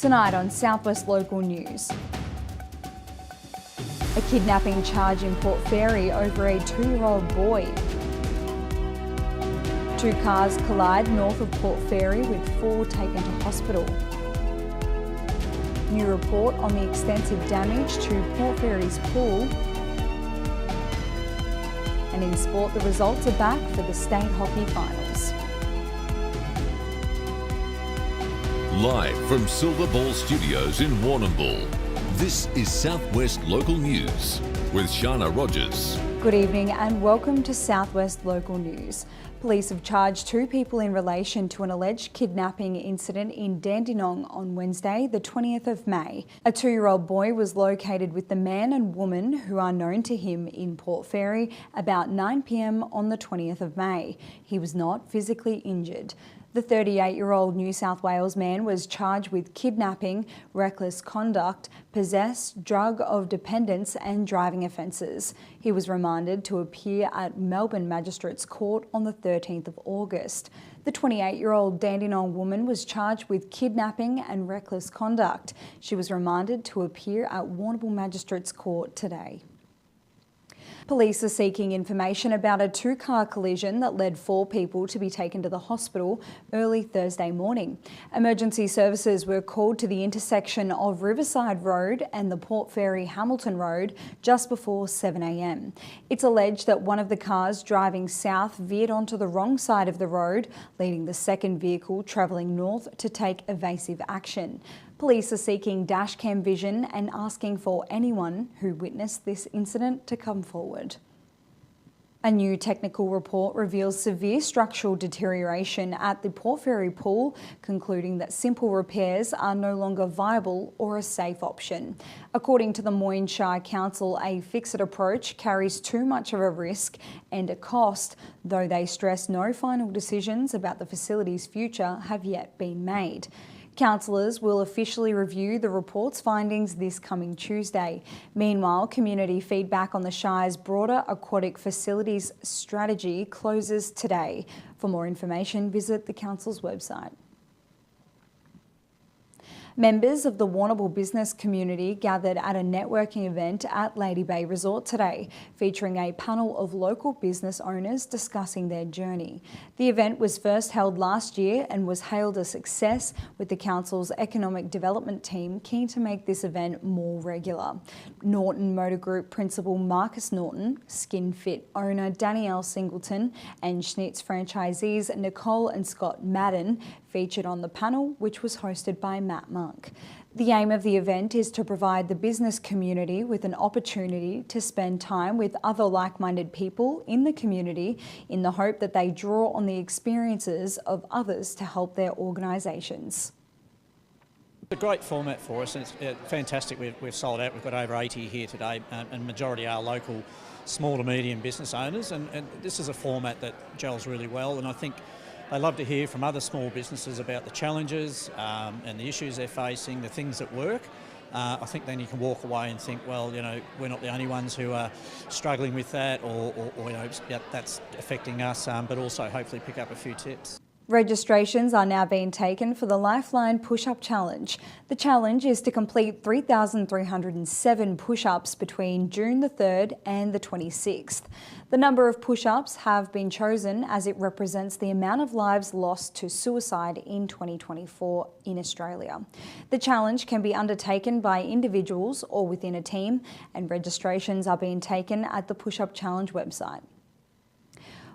Tonight on Southwest Local News. A kidnapping charge in Port Fairy over a 2-year-old boy. 2 cars collide north of Port Fairy with 4 taken to hospital. New report on the extensive damage to Port Fairy's pool. And in sport, the results are back for the state hockey finals. Live from Silver Ball Studios in Warrnambool, this is Southwest Local News with Sharna Rogers. Good evening and welcome to Southwest Local News. Police have charged 2 people in relation to an alleged kidnapping incident in Dandenong on Wednesday, the 20th of May. A 2-year-old boy was located with the man and woman who are known to him in Port Fairy about 9 p.m. on the 20th of May. He was not physically injured. The 38-year-old New South Wales man was charged with kidnapping, reckless conduct, possess, drug of dependence and driving offences. He was remanded to appear at Melbourne Magistrates Court on the 13th of August. The 28-year-old Dandenong woman was charged with kidnapping and reckless conduct. She was remanded to appear at Warrnambool Magistrates Court today. Police are seeking information about a 2-car collision that led 4 people to be taken to the hospital early Thursday morning. Emergency services were called to the intersection of Riverside Road and the Port Fairy Hamilton Road just before 7 a.m. It's alleged that one of the cars driving south veered onto the wrong side of the road, leading the second vehicle travelling north to take evasive action. Police are seeking dashcam vision and asking for anyone who witnessed this incident to come forward. A new technical report reveals severe structural deterioration at the Port Fairy pool, concluding that simple repairs are no longer viable or a safe option. According to the Moyne Shire Council, a fix-it approach carries too much of a risk and a cost, though they stress no final decisions about the facility's future have yet been made. Councillors will officially review the report's findings this coming Tuesday. Meanwhile, community feedback on the Shire's broader aquatic facilities strategy closes today. For more information, visit the Council's website. Members of the Warrnambool business community gathered at a networking event at Lady Bay Resort today, featuring a panel of local business owners discussing their journey. The event was first held last year and was hailed a success, with the council's economic development team keen to make this event more regular. Norton Motor Group principal Marcus Norton, Skin Fit owner Danielle Singleton and Schnitz franchisees Nicole and Scott Madden featured on the panel, which was hosted by Matt Monk. The aim of the event is to provide the business community with an opportunity to spend time with other like-minded people in the community in the hope that they draw on the experiences of others to help their organisations. It's a great format for us and it's fantastic. We've sold out. We've got over 80 here today and majority are local small to medium business owners and this is a format that gels really well, and I think they love to hear from other small businesses about the challenges and the issues they're facing, the things that work. I think then you can walk away and think, well, you know, we're not the only ones who are struggling with that or you know, that's affecting us, but also hopefully pick up a few tips. Registrations are now being taken for the Lifeline Push-Up Challenge. The challenge is to complete 3,307 push-ups between June the 3rd and the 26th. The number of push-ups have been chosen as it represents the amount of lives lost to suicide in 2024 in Australia. The challenge can be undertaken by individuals or within a team, and registrations are being taken at the Push-Up Challenge website.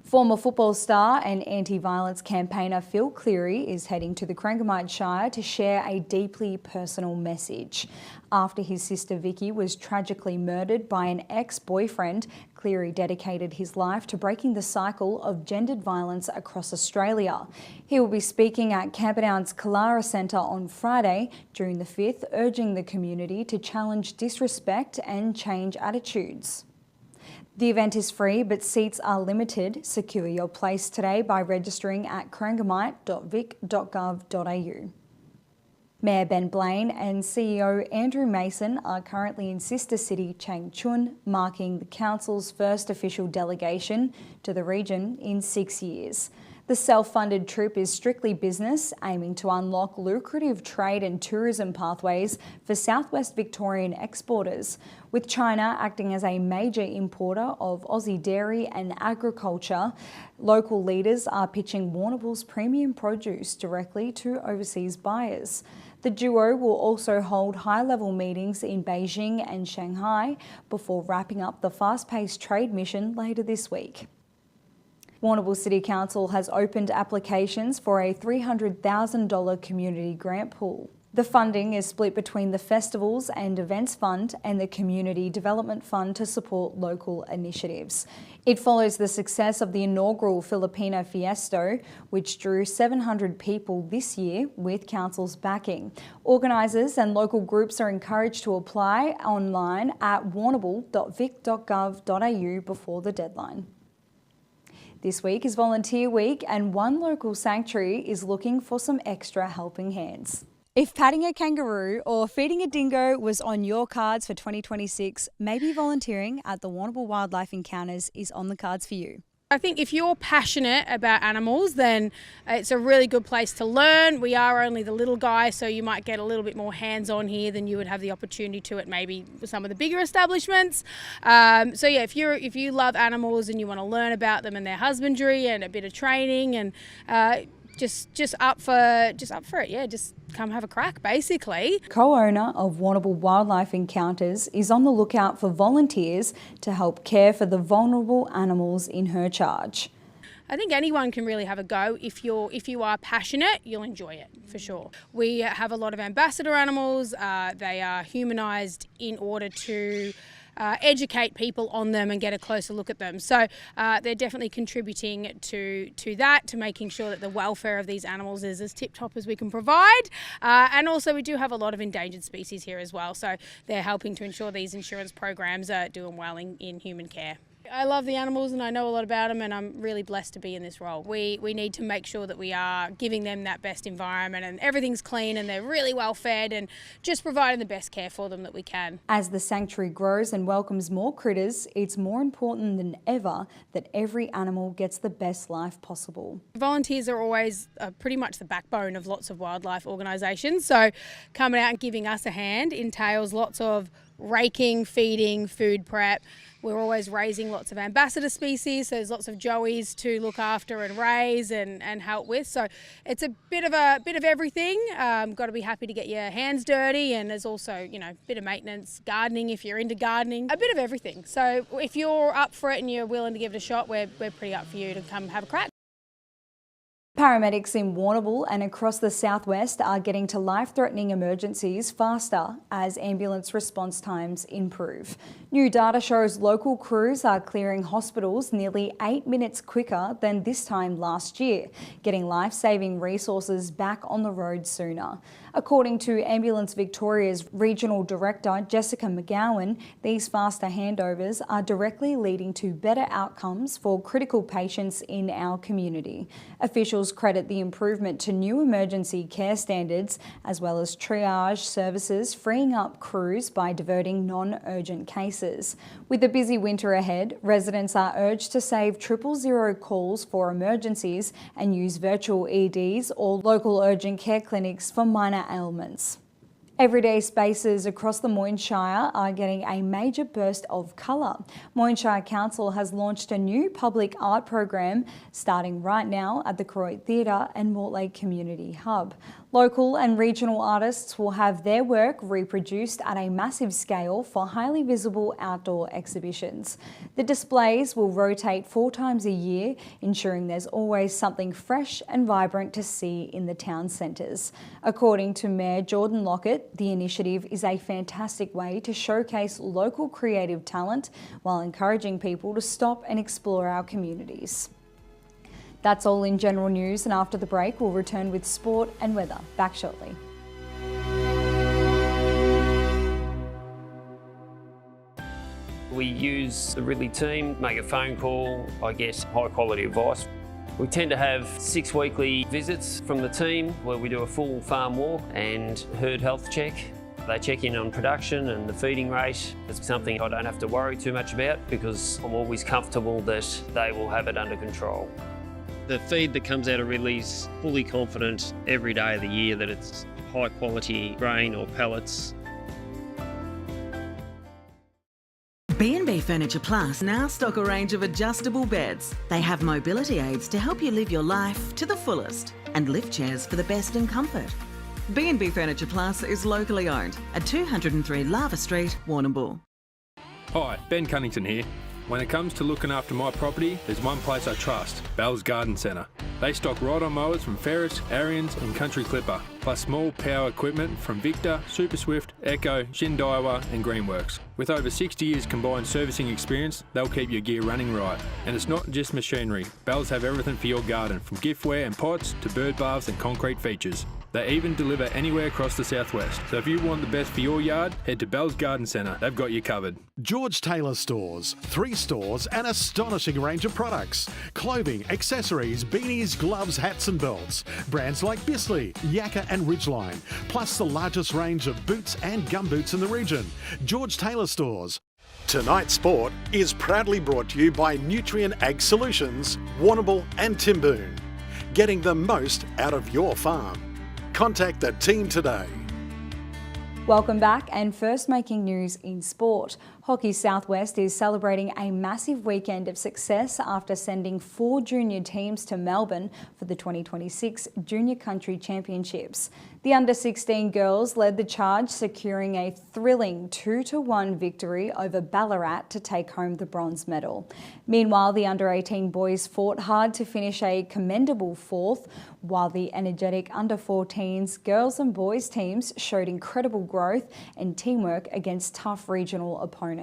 Former football star and anti-violence campaigner Phil Cleary is heading to the Crangamite Shire to share a deeply personal message. After his sister Vicky was tragically murdered by an ex-boyfriend, Cleary dedicated his life to breaking the cycle of gendered violence across Australia. He will be speaking at Camperdown's Kalara Centre on Friday, June the 5th, urging the community to challenge disrespect and change attitudes. The event is free, but seats are limited. Secure your place today by registering at crangamite.vic.gov.au. Mayor Ben Blaine and CEO Andrew Mason are currently in sister city Changchun, marking the council's first official delegation to the region in 6 years. The self-funded trip is strictly business, aiming to unlock lucrative trade and tourism pathways for southwest Victorian exporters, with China acting as a major importer of Aussie dairy and agriculture. Local leaders are pitching Warrnambool's premium produce directly to overseas buyers. The duo will also hold high-level meetings in Beijing and Shanghai before wrapping up the fast-paced trade mission later this week. Warrnambool City Council has opened applications for a $300,000 community grant pool. The funding is split between the Festivals and Events Fund and the Community Development Fund to support local initiatives. It follows the success of the inaugural Filipino Fiesta, which drew 700 people this year with council's backing. Organisers and local groups are encouraged to apply online at warrnambool.vic.gov.au before the deadline. This week is Volunteer Week, and one local sanctuary is looking for some extra helping hands. If patting a kangaroo or feeding a dingo was on your cards for 2026, maybe volunteering at the Warrnambool Wildlife Encounters is on the cards for you. I think if you're passionate about animals, then it's a really good place to learn. We are only the little guy, so you might get a little bit more hands-on here than you would have the opportunity to at maybe some of the bigger establishments. So yeah, if you love animals and you want to learn about them and their husbandry and a bit of training and just up for it, yeah, just come have a crack, basically. Co-owner of Warrnambool Wildlife Encounters is on the lookout for volunteers to help care for the vulnerable animals in her charge. I think anyone can really have a go. If you are passionate, you'll enjoy it for sure. We have a lot of ambassador animals. They are humanised in order to educate people on them and get a closer look at them. So they're definitely contributing to that, to making sure that the welfare of these animals is as tip-top as we can provide. And also we do have a lot of endangered species here as well. So they're helping to ensure these insurance programs are doing well in human care. I love the animals and I know a lot about them, and I'm really blessed to be in this role. We need to make sure that we are giving them that best environment and everything's clean and they're really well fed and just providing the best care for them that we can. As the sanctuary grows and welcomes more critters, it's more important than ever that every animal gets the best life possible. Volunteers are always pretty much the backbone of lots of wildlife organisations, so coming out and giving us a hand entails lots of raking, feeding, food prep. We're always raising lots of ambassador species, so there's lots of joeys to look after and raise and help with. So it's a bit of everything. Got to be happy to get your hands dirty, and there's also, you know, a bit of maintenance, gardening if you're into gardening, a bit of everything. So if you're up for it and you're willing to give it a shot, we're pretty up for you to come have a crack. Paramedics in Warrnambool and across the southwest are getting to life-threatening emergencies faster as ambulance response times improve. New data shows local crews are clearing hospitals nearly 8 minutes quicker than this time last year, getting life-saving resources back on the road sooner. According to Ambulance Victoria's Regional Director Jessica McGowan, these faster handovers are directly leading to better outcomes for critical patients in our community. Officials credit the improvement to new emergency care standards as well as triage services, freeing up crews by diverting non-urgent cases. With a busy winter ahead, residents are urged to save 000 calls for emergencies and use virtual EDs or local urgent care clinics for minor ailments. Everyday spaces across the Moyne Shire are getting a major burst of colour. Moyne Shire Council has launched a new public art program starting right now at the Croydon Theatre and Mortlake Community Hub. Local and regional artists will have their work reproduced at a massive scale for highly visible outdoor exhibitions. The displays will rotate 4 times a year, ensuring there's always something fresh and vibrant to see in the town centres. According to Mayor Jordan Lockett, the initiative is a fantastic way to showcase local creative talent while encouraging people to stop and explore our communities. That's all in general news, and after the break we'll return with sport and weather. Back shortly. We use the Ridley team, make a phone call, I get high quality advice. We tend to have 6 weekly visits from the team where we do a full farm walk and herd health check. They check in on production and the feeding rate. It's something I don't have to worry too much about because I'm always comfortable that they will have it under control. The feed that comes out of Ridley's fully confident every day of the year that it's high quality grain or pellets. B&B Furniture Plus now stock a range of adjustable beds. They have mobility aids to help you live your life to the fullest and lift chairs for the best in comfort. B&B Furniture Plus is locally owned at 203 Lava Street, Warrnambool. Hi, Ben Cunnington here. When it comes to looking after my property, there's one place I trust, Bell's Garden Centre. They stock ride-on mowers from Ferris, Ariens and Country Clipper, plus small power equipment from Victor, Super Swift, Echo, Shindawa and Greenworks. With over 60 years combined servicing experience, they'll keep your gear running right. And it's not just machinery. Bells have everything for your garden, from giftware and pots to bird baths and concrete features. They even deliver anywhere across the southwest. So if you want the best for your yard, head to Bell's Garden Centre. They've got you covered. George Taylor Stores. 3 stores and astonishing range of products. Clothing, accessories, beanies, gloves, hats and belts. Brands like Bisley, Yakka and Ridgeline. Plus the largest range of boots and gumboots in the region. George Taylor Stores. Tonight's sport is proudly brought to you by Nutrient Ag Solutions, Warrnambool and Timboon. Getting the most out of your farm. Contact the team today. Welcome back, and first making news in sport. Hockey Southwest is celebrating a massive weekend of success after sending 4 junior teams to Melbourne for the 2026 Junior Country Championships. The under-16 girls led the charge, securing a thrilling 2-1 victory over Ballarat to take home the bronze medal. Meanwhile, the under-18 boys fought hard to finish a commendable 4th, while the energetic under-14s girls and boys teams showed incredible growth and teamwork against tough regional opponents.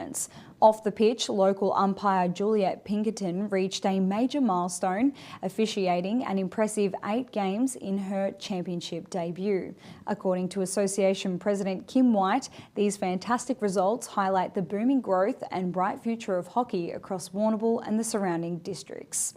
Off the pitch, local umpire Juliet Pinkerton reached a major milestone, officiating an impressive 8 games in her championship debut. According to Association President Kim White, these fantastic results highlight the booming growth and bright future of hockey across Warrnambool and the surrounding districts.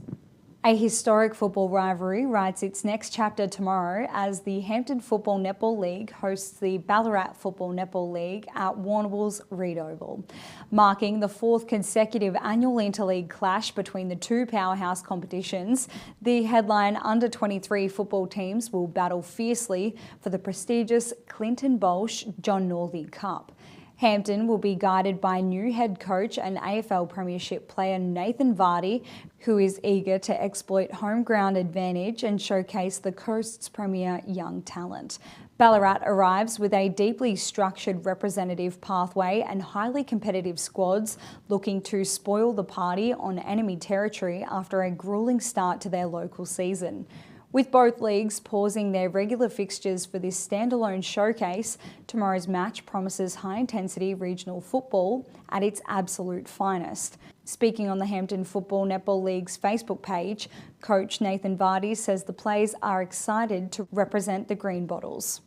A historic football rivalry writes its next chapter tomorrow as the Hampton Football Netball League hosts the Ballarat Football Netball League at Warrnambool's Reed Oval. Marking the 4th consecutive annual interleague clash between the 2 powerhouse competitions, the headline under-23 football teams will battle fiercely for the prestigious Clinton Bolsh John Northey Cup. Hampton will be guided by new head coach and AFL Premiership player Nathan Vardy, who is eager to exploit home ground advantage and showcase the coast's premier young talent. Ballarat arrives with a deeply structured representative pathway and highly competitive squads looking to spoil the party on enemy territory after a gruelling start to their local season. With both leagues pausing their regular fixtures for this standalone showcase, tomorrow's match promises high-intensity regional football at its absolute finest. Speaking on the Hampton Football Netball League's Facebook page, coach Nathan Vardy says the players are excited to represent the Green Bottles.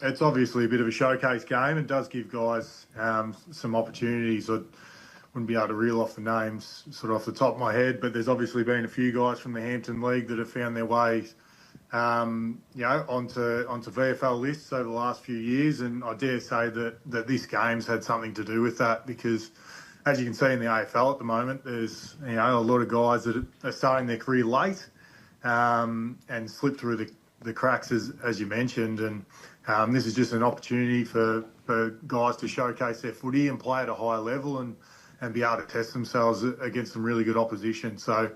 It's obviously a bit of a showcase game. It does give guys some opportunities. I wouldn't be able to reel off the names sort of off the top of my head, but there's obviously been a few guys from the Hampton League that have found their way onto VFL lists over the last few years, and I dare say that this game's had something to do with that, because as you can see in the AFL at the moment, there's a lot of guys that are starting their career late and slip through the cracks as you mentioned, and this is just an opportunity for guys to showcase their footy and play at a high level and be able to test themselves against some really good opposition. So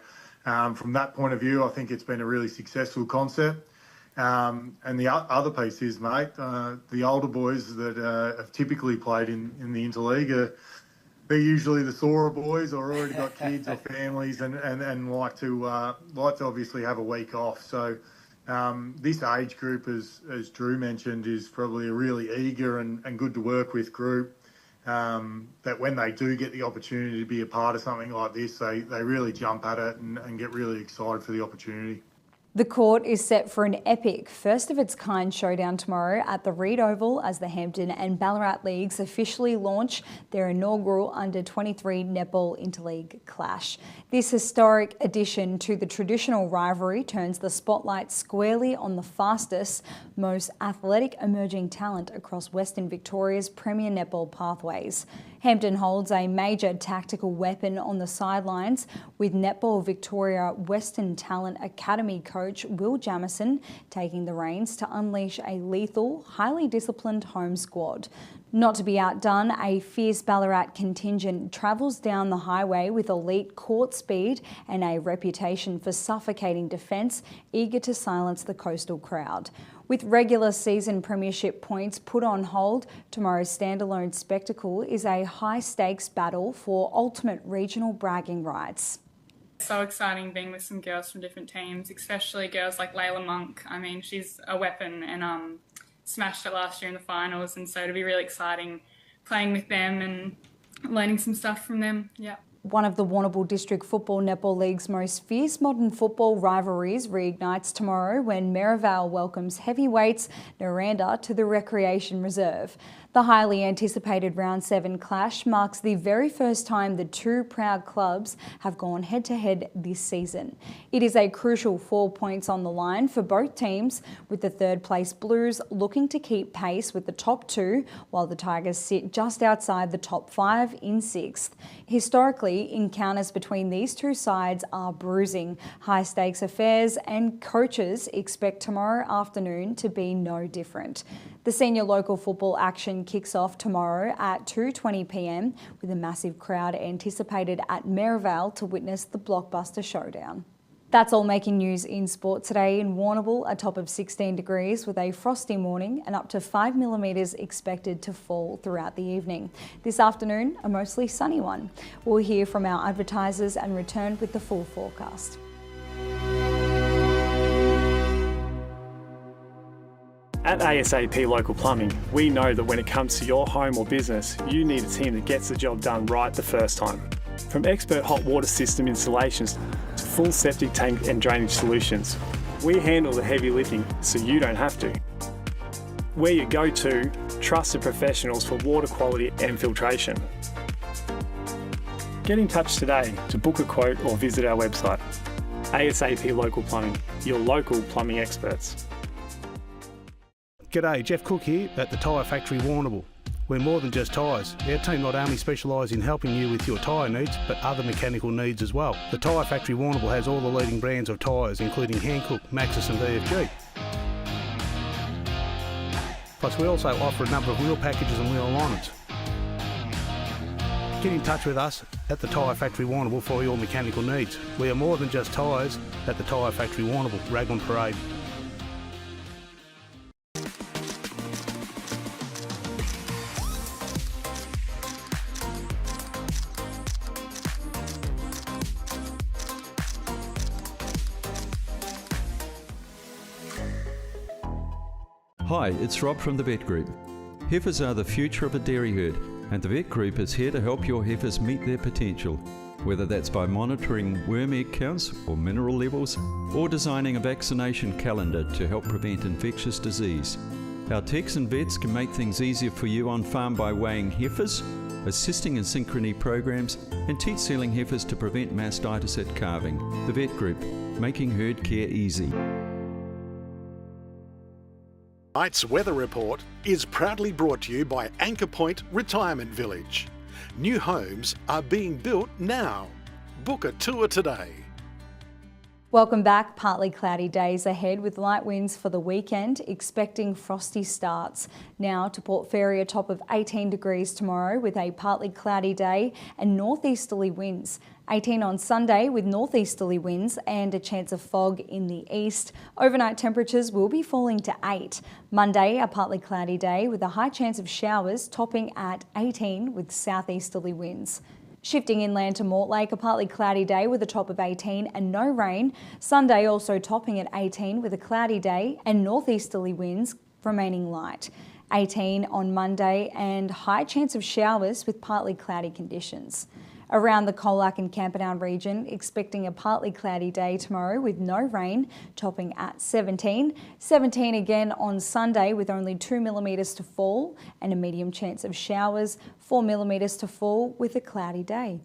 from that point of view, I think it's been a really successful concept. And the other piece is, mate, the older boys that have typically played in the interleague they're usually the sorer boys, or already got kids or families, and like to obviously have a week off. So this age group, as Drew mentioned, is probably a really eager and good to work with group. That when they do get the opportunity to be a part of something like this, they really jump at it and get really excited for the opportunity. The court is set for an epic, first-of-its-kind showdown tomorrow at the Reed Oval as the Hampton and Ballarat Leagues officially launch their inaugural Under-23 Netball Interleague clash. This historic addition to the traditional rivalry turns the spotlight squarely on the fastest, most athletic emerging talent across Western Victoria's premier netball pathways. Hampton holds a major tactical weapon on the sidelines, with Netball Victoria Western Talent Academy coach Will Jamieson taking the reins to unleash a lethal, highly disciplined home squad. Not to be outdone, a fierce Ballarat contingent travels down the highway with elite court speed and a reputation for suffocating defence, eager to silence the coastal crowd. With regular season premiership points put on hold, tomorrow's standalone spectacle is a high-stakes battle for ultimate regional bragging rights. So exciting being with some girls from different teams, especially girls like Layla Monk. I mean, she's a weapon and smashed it last year in the finals, and so it'll be really exciting playing with them and learning some stuff from them. Yeah. One of the Warrnambool District Football Netball League's most fierce modern football rivalries reignites tomorrow when Merivale welcomes heavyweights Noranda to the Recreation Reserve. The highly anticipated Round 7 clash marks the very first time the two proud clubs have gone head-to-head this season. It is a crucial 4 points on the line for both teams, with the third-place Blues looking to keep pace with the top two, while the Tigers sit just outside the top 5 in 6th. Historically, encounters between these two sides are bruising, high-stakes affairs, and coaches expect tomorrow afternoon to be no different. The senior local football action kicks off tomorrow at 2:20 p.m, with a massive crowd anticipated at Merivale to witness the blockbuster showdown. That's all making news in sport today. In Warrnambool, a top of 16 degrees with a frosty morning and up to 5 millimetres expected to fall throughout the evening. This afternoon, a mostly sunny one. We'll hear from our advertisers and return with the full forecast. At ASAP Local Plumbing, we know that when it comes to your home or business, you need a team that gets the job done right the first time. From expert hot water system installations to full septic tank and drainage solutions, we handle the heavy lifting so you don't have to. We're your go-to, trusted professionals for water quality and filtration. Get in touch today to book a quote or visit our website. ASAP Local Plumbing, your local plumbing experts. G'day, Jeff Cook here at the Tyre Factory Warrnambool. We're more than just tyres. Our team not only specialise in helping you with your tyre needs, but other mechanical needs as well. The Tyre Factory Warrnambool has all the leading brands of tyres, including Hankook, Maxxis and BFG. Plus we also offer a number of wheel packages and wheel alignments. Get in touch with us at the Tyre Factory Warrnambool for your mechanical needs. We are more than just tyres at the Tyre Factory Warrnambool, Raglan Parade. Hi, it's Rob from the Vet Group. Heifers are the future of a dairy herd, and the Vet Group is here to help your heifers meet their potential, whether that's by monitoring worm egg counts or mineral levels, or designing a vaccination calendar to help prevent infectious disease. Our techs and vets can make things easier for you on farm by weighing heifers, assisting in synchrony programs, and teat sealing heifers to prevent mastitis at calving. The Vet Group, making herd care easy. Tonight's weather report is proudly brought to you by Anchor Point Retirement Village. New homes are being built now. Book a tour today. Welcome back. Partly cloudy days ahead with light winds for the weekend, expecting frosty starts. Now to Port Fairy, a top of 18 degrees tomorrow with a partly cloudy day and northeasterly winds. 18 on Sunday with northeasterly winds and a chance of fog in the east. Overnight temperatures will be falling to 8. Monday, a partly cloudy day with a high chance of showers, topping at 18 with southeasterly winds. Shifting inland to Mortlake, a partly cloudy day with a top of 18 and no rain. Sunday also topping at 18 with a cloudy day and northeasterly winds remaining light. 18 on Monday and high chance of showers with partly cloudy conditions. Around the Colac and Camperdown region, expecting a partly cloudy day tomorrow with no rain, topping at 17. 17 again on Sunday with only 2 millimetres to fall and a medium chance of showers, 4 millimetres to fall with a cloudy day.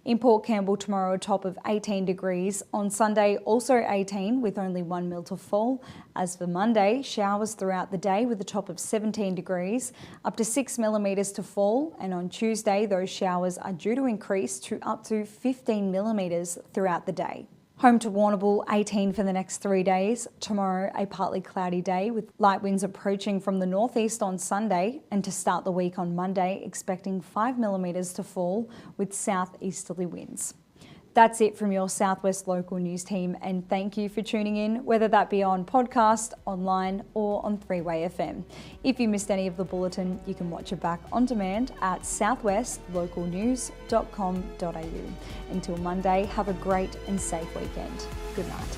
In Port Campbell tomorrow, a top of 18 degrees. On Sunday, also 18 with only 1 mil to fall. As for Monday, showers throughout the day with a top of 17 degrees, up to 6 millimetres to fall. And on Tuesday, those showers are due to increase to up to 15 millimetres throughout the day. Home to Warrnambool, 18 for the next 3 days. Tomorrow, a partly cloudy day with light winds approaching from the northeast on Sunday. And to start the week on Monday, expecting 5 millimetres to fall with southeasterly winds. That's it from your Southwest Local News team, and thank you for tuning in, whether that be on podcast, online or on 3-Way FM. If you missed any of the bulletin, you can watch it back on demand at southwestlocalnews.com.au. Until Monday, have a great and safe weekend. Good night.